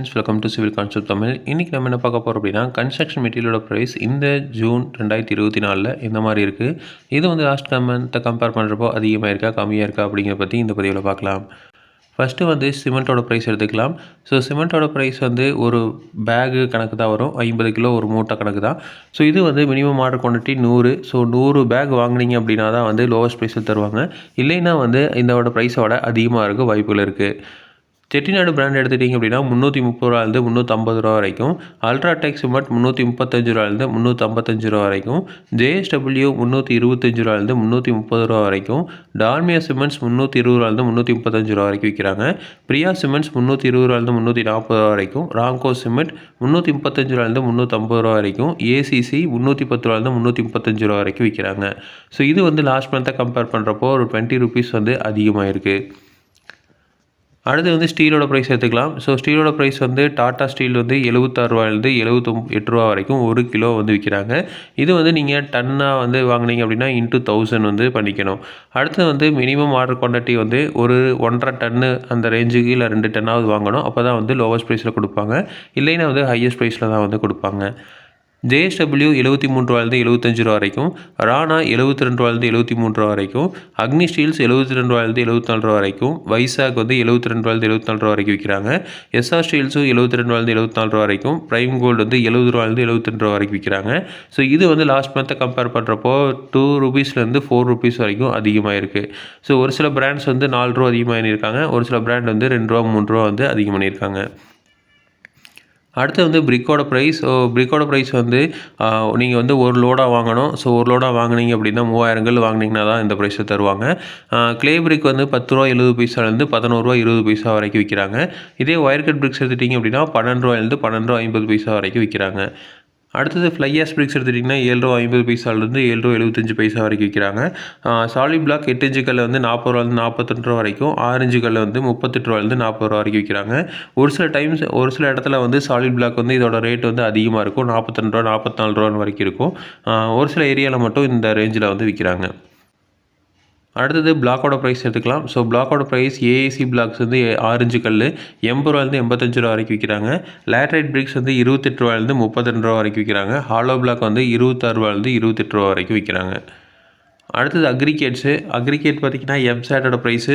Friends, welcome to civil concept Tamil. இன்றைக்கி நம்ம என்ன பார்க்க போகிறோம் அப்படின்னா, கன்ஸ்ட்ரக்ஷன் மெட்டீரியலோட ப்ரைஸ் இந்த ஜூன் 2024 எந்த மாதிரி இருக்குது, இது வந்து லாஸ்ட் மந்த்தை கம்பேர் பண்ணுறப்போ அதிகமாக இருக்கா கம்மியாக இருக்கா அப்படிங்கிற பற்றி இந்த பதிவில் பார்க்கலாம். ஃபஸ்ட்டு வந்து சிமெண்ட்டோட ப்ரைஸ் எடுத்துக்கலாம். ஸோ சிமெண்ட்டோட ப்ரைஸ் வந்து ஒரு பேகு கணக்கு தான் வரும், 50 கிலோ ஒரு மூட்டை கணக்கு தான். ஸோ இது வந்து minimum order quantity 100. So 100 pack வாங்கினீங்க அப்படின்னா தான் வந்து லோவஸ்ட் ப்ரைஸில் தருவாங்க. இல்லைன்னா வந்து இதோட ப்ரைஸோட அதிகமாக இருக்க வாய்ப்புகள் இருக்குது. செட்டிநாடு பிராண்ட் எடுத்துட்டிங்க அப்படின்னா 330 ரூபாயிலிருந்து 350 ரூபா வரைக்கும், அல்ட்ராடெக் சிமெண்ட் 335 ரூபாயிலிருந்து 355 ரூபா வரைக்கும், ஜேஎஸ்டபிள்யூ 325 ரூபாயிலிருந்து 330 ரூபா வரைக்கும், டால்மியா சிமெண்ட்ஸ் 320 ரூபாயிலிருந்து 335 ரூபா வரைக்கும் விற்கிறாங்க. பிரியா சிமெண்ட்ஸ் 320 ரூபாயிலிருந்து 340 ரூபா வரைக்கும், ராம்கோ சிமெண்ட் 335 ரூபாயிலிருந்து 350 ரூபா வரைக்கும், ஏசிசி 310 ரூபாயிலிருந்து 335 ரூபா வரைக்கும் விற்கிறாங்க. ஸோ இது வந்து லாஸ்ட் மந்த்தை கம்பேர் பண்ணுறப்போ ஒரு 20 ருபீஸ் வந்து அதிகமாக இருக்குது. அடுத்து வந்து ஸ்டீலோட ப்ரைஸ் எடுத்துக்கலாம். ஸோ ஸ்டீலோட ப்ரைஸ் வந்து டாடா ஸ்டீல் வந்து 76 ரூபாயிலிருந்து 78 ரூபா வரைக்கும் ஒரு கிலோ வந்து விற்கிறாங்க. இது வந்து நீங்கள் டன்னாக வந்து வாங்கினீங்க அப்படின்னா இன்ட்டு 1000 வந்து பண்ணிக்கணும். அடுத்து வந்து மினிமம் ஆர்டர் குவான்டிட்டி வந்து ஒரு 1.5 டன்னு அந்த ரேஞ்சுக்கு இல்லை 2 டன்னாவது வாங்கணும். அப்போ தான் வந்து லோவஸ்ட் ப்ரைஸில் கொடுப்பாங்க. இல்லைன்னா வந்து ஹையஸ்ட் ப்ரைஸில் தான் வந்து கொடுப்பாங்க. ஜேஎஸ்டபிள்யூ 73 ரூபாயிலிருந்து 75 ரூபா வரைக்கும், ராணா 72 ரூபாயிலிருந்து 73 ரூபா வரைக்கும், அக்னி ஸ்டீல்ஸ் 72 ரூபாயிலிருந்து 74 ரூபா வரைக்கும், வைசாக் வந்து 72 ரூபாயிலிருந்து 74 ரூபா வரைக்கும் விற்கிறாங்க. எஸ்ஆர் ஸ்டீல்ஸும் 72 ரூபாயிலிருந்து 74 ரூபா வரைக்கும், பிரைம் கோல்டு வந்து 70 ரூபாயிலிருந்து 72 ரூபா வரைக்கும் விற்கிறாங்க. ஸோ இது வந்து லாஸ்ட் மந்த்தை கம்பேர் பண்ணுறப்போ 2 ருபீஸ்லேருந்து 4 ருபீஸ் வரைக்கும் அதிகமாக இருக்குது. ஸோ ஒரு சில பிராண்ட்ஸ் வந்து 4 ரூபா அதிகமாக பண்ணியிருக்காங்க, ஒரு சில பிராண்ட் வந்து 2 ரூபா 3 ரூபா வந்து அதிகம் பண்ணியிருக்காங்க. அடுத்து வந்து பிரிக்கோட ப்ரைஸ். ஸோ பிரிக்கோட ப்ரைஸ் வந்து நீங்கள் வந்து ஒரு லோடாக வாங்கணும். ஸோ ஒரு லோடாக வாங்கினீங்க அப்படின்னா 3000 கல் வாங்கினீங்கன்னா தான் இந்த ப்ரைஸை தருவாங்க. கிளே பிரிக் வந்து 10 ரூபா 70 பைசாலேருந்து 11 ரூபா 20 பைசா வரைக்கும் விற்கிறாங்க. இதே ஒயர் கட் பிரிக்ஸ் எடுத்துட்டிங்க அப்படின்னா 12 ரூபாயிலேருந்து 12 ரூபா 50 பைசா வரைக்கும் விற்கிறாங்க. அடுத்தது ஃப்ளை ஆஷ் பிரிக்ஸ் எடுத்துட்டிங்கன்னா 7 ரூபா 50 பைசாலேருந்து 7 ரூபா 75 பைசா வரைக்கும் விற்கிறாங்க. சாலிட் பிளாக் 8 இன்ச்சு கல்ல வந்து 40 ரூபாலேருந்து 42 ரூபா வரைக்கும், 6 இன்ச்சு கல்ல வந்து 38 ரூபாலேருந்து 40 ரூபா வரைக்கும் விற்கிறாங்க. ஒரு சில இடத்துல வந்து சாலிட் பிளாக் வந்து இதோட ரேட் வந்து அதிகமாக இருக்கும், 42 ரூபா 44 ரூபா வரைக்கும் இருக்கும். ஒரு சில ஏரியாவில் மட்டும் இந்த ரேஞ்சில் வந்து விற்கிறாங்க. அடுத்தது பிளாக்கோட ப்ரைஸ் எடுத்துக்கலாம். ஸோ பிளாக்கோட ப்ரைஸ் ஏஏசி பிளாக்ஸ் வந்து 6 இன்ச்சு கல் 80 ரூபாயிலேருந்து 85 ரூபா வரைக்கும் விற்கிறாங்க. லேட்ரைட் பிரிக்ஸ் வந்து 28 ரூபாயிலேருந்து 32 ரூபா வரைக்கும் விற்கிறாங்க. ஹாலோ பிளாக் வந்து 26 ரூபாயிலேருந்து 28 ரூபா வரைக்கும் விற்கிறாங்க. அடுத்தது அக்ரிகேட் பார்த்திங்கன்னா எம்சாட்டோட ப்ரைஸு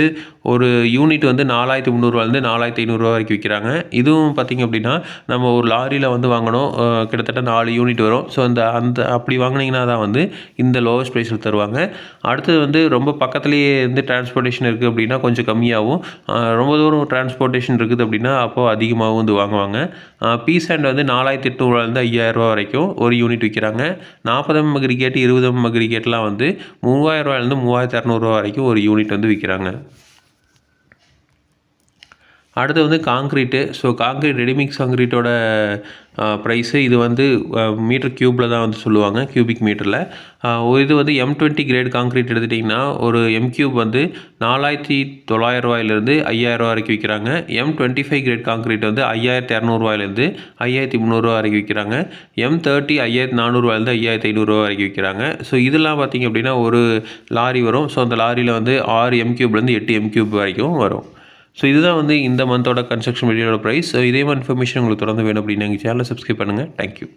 ஒரு யூனிட் வந்து 4300 4500 வரைக்கும் விற்கிறாங்க. இதுவும் பார்த்திங்க அப்படின்னா நம்ம ஒரு லாரியில் வந்து வாங்கணும், கிட்டத்தட்ட 4 யூனிட் வரும். ஸோ அப்படி வாங்கினீங்கன்னா தான் வந்து இந்த லோவஸ்ட் ப்ரைஸில் தருவாங்க. அடுத்தது வந்து ரொம்ப பக்கத்துலேயே வந்து டிரான்ஸ்போர்ட்டேஷன் இருக்குது அப்படின்னா கொஞ்சம் கம்மியாகவும், ரொம்ப தூரம் டிரான்ஸ்போர்ட்டேஷன் இருக்குது அப்படின்னா அப்போது அதிகமாகவும் வந்து வாங்குவாங்க. பீசாண்ட் வந்து 4800 5000 வரைக்கும் ஒரு யூனிட் விற்கிறாங்க. 40 அக்ரிகேட் 20 அக்ரிகேட்லாம் வந்து 3000 ரூபாயிலேருந்து 3200 வரைக்கும் ஒரு யூனிட் வந்து விற்கிறாங்க. அடுத்து வந்து காங்க்ரீட்டு. ஸோ காங்க்ரீட் ரெடிமிக்ஸ் காங்க்ரீட்டோட ப்ரைஸு இது வந்து மீட்டர் க்யூப்பில் தான் வந்து சொல்லுவாங்க, கியூபிக் மீட்டரில். இது வந்து M20 கிரேட் காங்க்ரீட் எடுத்துட்டிங்கன்னா ஒரு M³ வந்து 4900 ரூபாயிலேருந்து 5000 வரைக்கும் விற்கிறாங்க. M25 கிரேட் காங்க்ரீட் வந்து 5200 ரூபாயிலேருந்து 5300 ரூபா வரைக்கும் விற்கிறாங்க. M30 5400 ரூபாயிலேருந்து 5500 ரூபா வரைக்கும் விற்கிறாங்க. ஸோ இதெல்லாம் பார்த்திங்க அப்படின்னா ஒரு லாரி வரும். ஸோ அந்த லாரியில் வந்து 6 M³ 8 M³ வரைக்கும் வரும். ஸோ இதுதான் வந்து இந்த மந்தோட கன்ஸ்ட்ரக்ஷன் மெட்டீரியலோட ப்ரைஸ். ஸோ இதே மாதிரி இன்ஃபர்மேஷன் உங்களுக்கு தொடர்ந்து வேணும் அப்படின்னா எங்கள் சேனலை சப்ஸ்கிரைப் பண்ணுங்கள். தேங்க்யூ.